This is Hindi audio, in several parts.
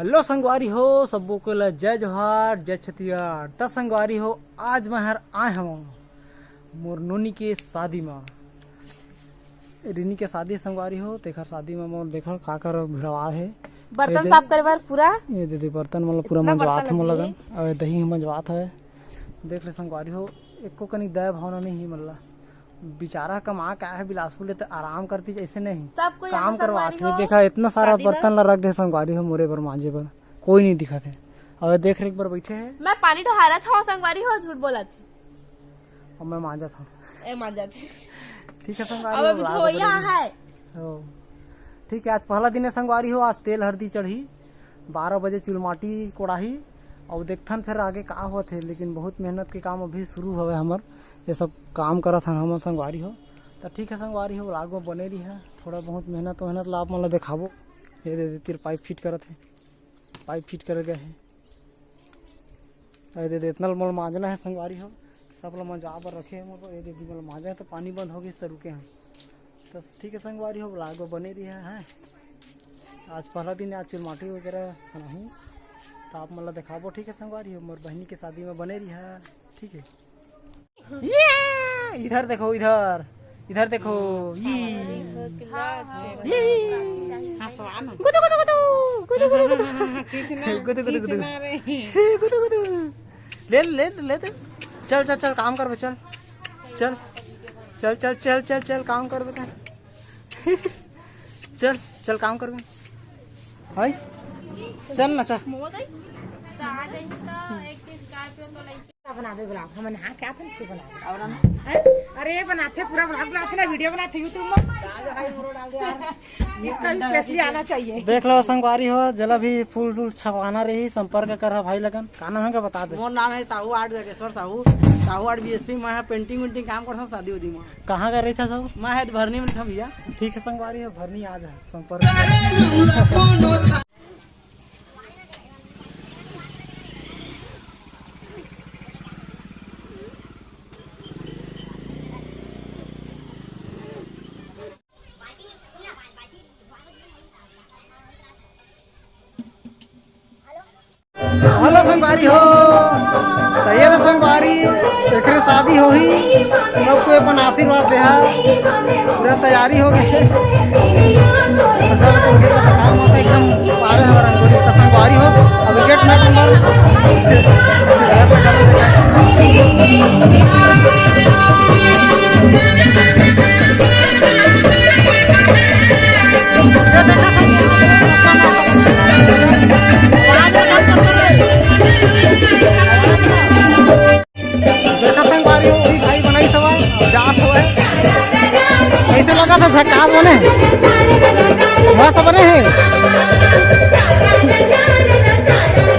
हेलो संगवारी हो, सबो को जय जोहार जय छत्तीसगढ़। त संगवारी हो, आज मैं हर आए हम मोर नोनी के शादी में, रिनी के शादी संगवारी हो। तेखर शादी में मोर देखो का कर भिड़वा है, बर्तन साफ करे बार पूरा ये दीदी बर्तन मतलब पूरा मंजवात है मोला लगन और दही मंजवात है। देख ले संगवारी हो, एको कनी दया भावना नहीं मतलब बेचारा कमा का है बिलासपुर ले तो आराम करती ऐसे नहीं सब कोई काम करवाते है। देखा इतना सारा बर्तन ला रख दे संगवारी हो मोरे पर मांजे पर कोई नहीं दिखा थे। और देख रेख पर बैठे है, मैं पानी ढोहारा था संगवारी हो, झूठ बोला थी और मैं मांजा था। ए मांजा थी ठीक है संगवारी अब अभी धोया है। ठीक है, आज पहला दिन है संगवारी हो। आज तेल हल्दी चढ़ी 12 बजे चुलमाटी कोड़ाही और देखथन फिर आगे का हुआ थे। लेकिन बहुत मेहनत के काम अभी शुरू हुए हमार, ये सब काम करत हन हम संगवारी हो। तो ठीक है संगवारी हो, लाग में बने रही है थोड़ा बहुत मेहनत लाभ मतलब दिखाबो। ये दे देती पाइप फिट करत है, पाइप फिट कर गए है। दे इतना मोल मांजना है संगवारी हो, सब लोग मंजवा पर रखे हैं मोर। ये दीदी मतलब मांजा है तो पानी बंद हो गई तो रुके हैं। तो ठीक है संगवारी हो, लाग में बने रही है। आज पहला दिन, आज चुलमाटी वगैरह नहीं तो आप मतलब दिखाबो। ठीक है संगवारी हो, मोर बहनी के शादी में बने रही है। ठीक है, इधर देखो, इधर इधर देखो, ले ले ले दे। चल चल चल काम कर, चल चल चल चल चल चल चल काम कर बेटा। चल चल काम कर भाई, चल ना चल बना दे ब्लॉग हम नहा के आते हैं बना और अरे बनाते पूरा ब्लॉग बनाते ना, वीडियो बनाते यूट्यूब में डाल दे यार, इसका भी स्पेशली आना चाहिए। देख लो संगवारी हो, जला भी फूल फूल छपवाना रही, संपर्क कर भाई लगन। का नाम है का बता दे। मोर नाम है Sahu art Jageshwar Sahu art BSP में है। पेंटिंग वेंटिंग काम करता हूँ शादी उदी में। कहाँ कर रही था सब? मैं है भरनी में था भैया। ठीक है संगवारी हो, भरनी आज है संपर्क। हेलो संगवारी हो, सही है ना संगवारी। एक शादी हो ही, सबको अपन आशीर्वाद दे, पूरा तैयारी हो गई। एकदम पारे हमारा संगवारी हो। अब गेट ऐसे लगा था झकास बने, मस्त बने हैं।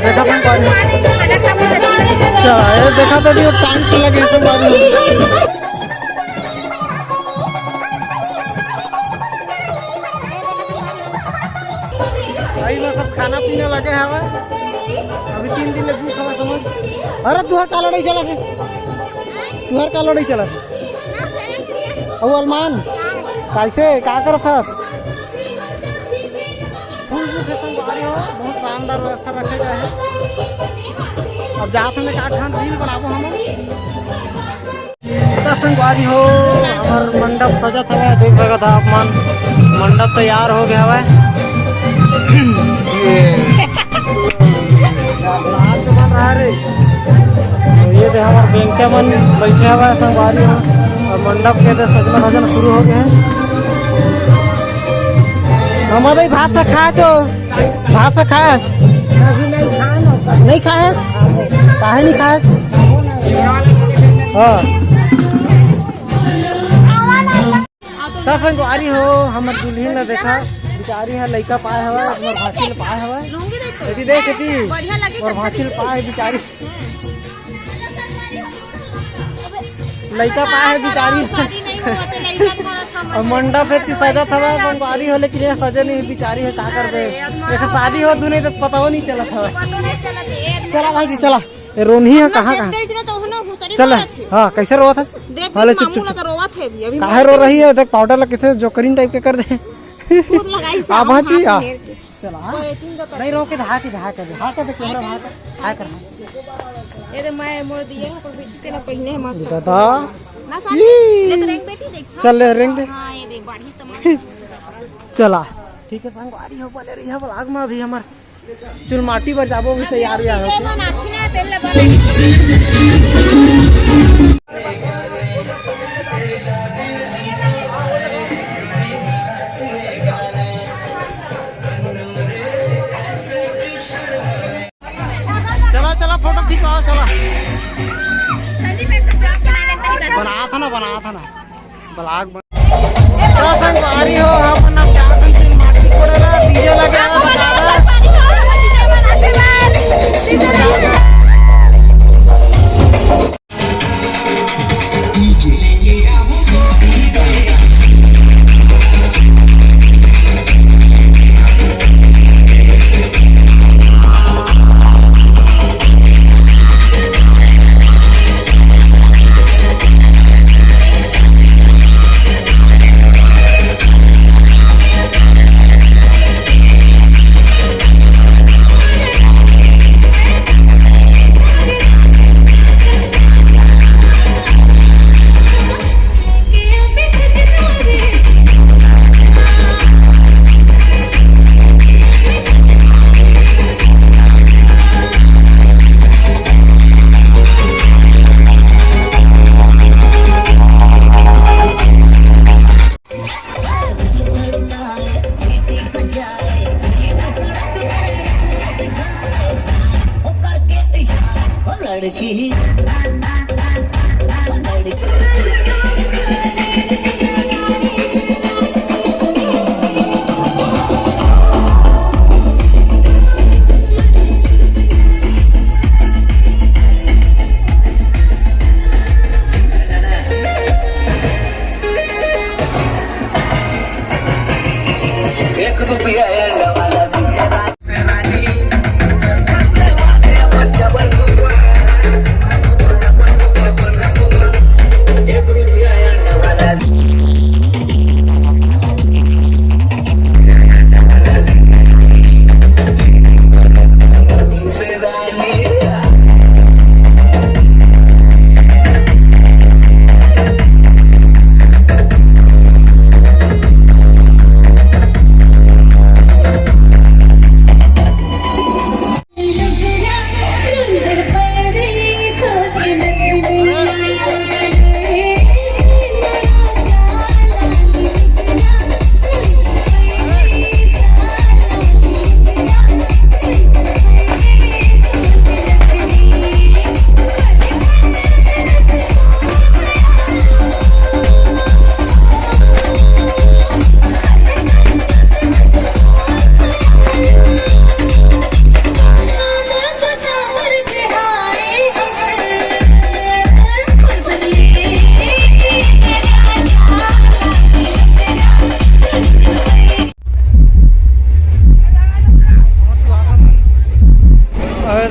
देखा देखा तो भी टाइम तो लगे सब भाई में सब खाना पीना लगे हवा। अभी 3 दिन भूख हवा समझ। अरे तुहर का लड़ाई चला थे, तुहर का लड़ाई चला थे और अलमान कैसे का करत हस? फूल के संगवारी हो, बहुत शानदार व्यवस्था रखे गए हैं। अब जाते हैं का ठंड रील बनाबो हम। तो संगवारी हो, हमार मंडप सजत है, देख सकत आप मन मंडप तैयार हो गया है। ये दे हमार बेंचा मन बैठे हुआ संगवारी हो, और मंडप के तो सजना भजन शुरू हो गए हैं। हमारे भात से खाए जो भात से खाए नहीं खाए, काहे नहीं खाए? हाँ संगवारी हो, हमार दुल्हन ने देखा बिचारी है लड़का पाए हुआ और भाषिल पाए हुआ देख और भाषिल पाए बिचारी लड़का पाए है बिचारी। और मंडप है सजा था संगवारी हो, लेकिन ये सजा नहीं बिचारी है, का कर दे। एक शादी हो दूने तो पता नहीं चला था। चला भाई जी चला, रोनी है कहाँ कहाँ चल। हाँ कैसे रोवा था? हाले चुप चुप काहे रो रही है? देख पाउडर ला कैसे जोकरीन टाइप के कर दे। खुद लगाई से आप हम भांजी, हाथ आ। फेर के। चला हाँ। ओए, तुम तो कर। नहीं रोके धा के कैमरा धा कर ये तो मैं मोड़ दिए हैं पर बेटी तेरा पहले है मस्त दादा ना सारी ले तो रंग बेटी देख चल ले रेंग दे हां ये देख बाड़ी तमाम चला ठीक है संगवारी हो बोले रही है ब्लॉग में अभी हमार चुलमाटी पर जाबो भी तैयारी है ये बनाक्षी ने तेल ले बने चला चला फोटो खिंचवाओ चला बनाया था ना ब्लॉग क्या संगवारी हो हम ना क्या चुलमाटी पड़ेला डीजे लगा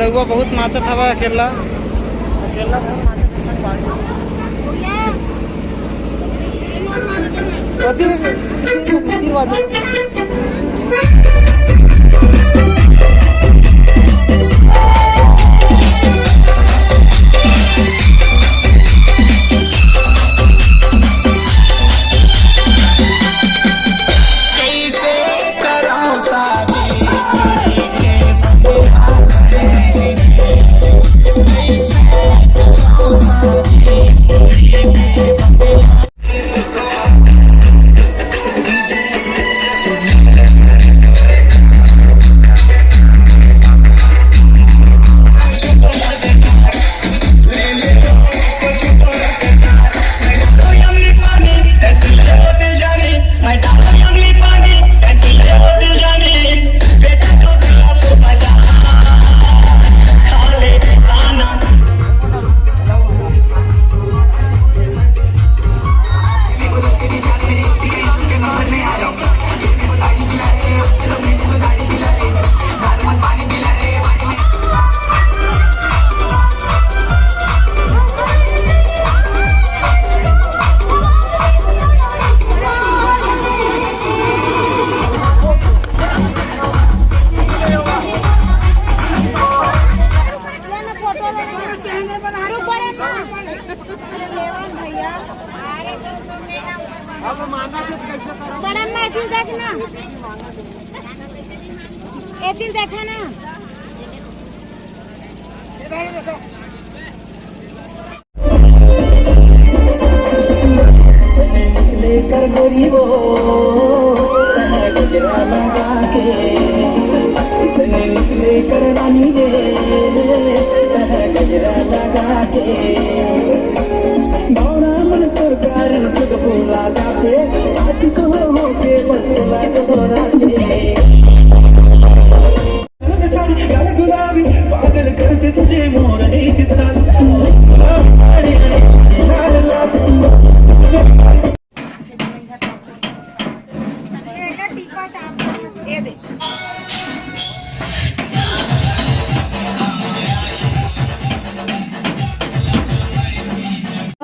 रघुआ बहुत नाचत हवा अकेला अकेला बहुत एक दिन देखा ना लेकर गरीबो गजरा लगा के चले लेकर रानी रे गजरा लगा के भौरा मन तोर कारण सुख भूला जाते आज कहो हो के बस लग भोरा के साड़ी लाल गुलाबी पागल करते तुझे मोर इश्क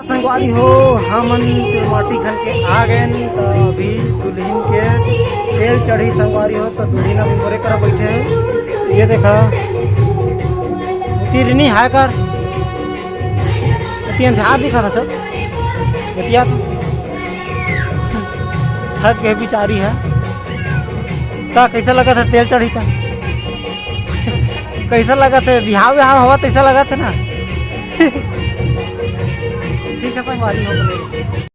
संगवारी हो हमन चुलमाटी खन के आ गए तो अभी दुल्हन के तेल चढ़ी संगवारी हो तो दुल्हन अभी मोरे कर बैठे है। ये देखा तिरनी है कर ध्यान दिखा था सब क्या थक गए बेचारी है। तो कैसा लगा था तेल चढ़ी था कैसा लगा था बिहाव हुआ तो ऐसा लगा था ना। ठीक है संगवारी हो गए।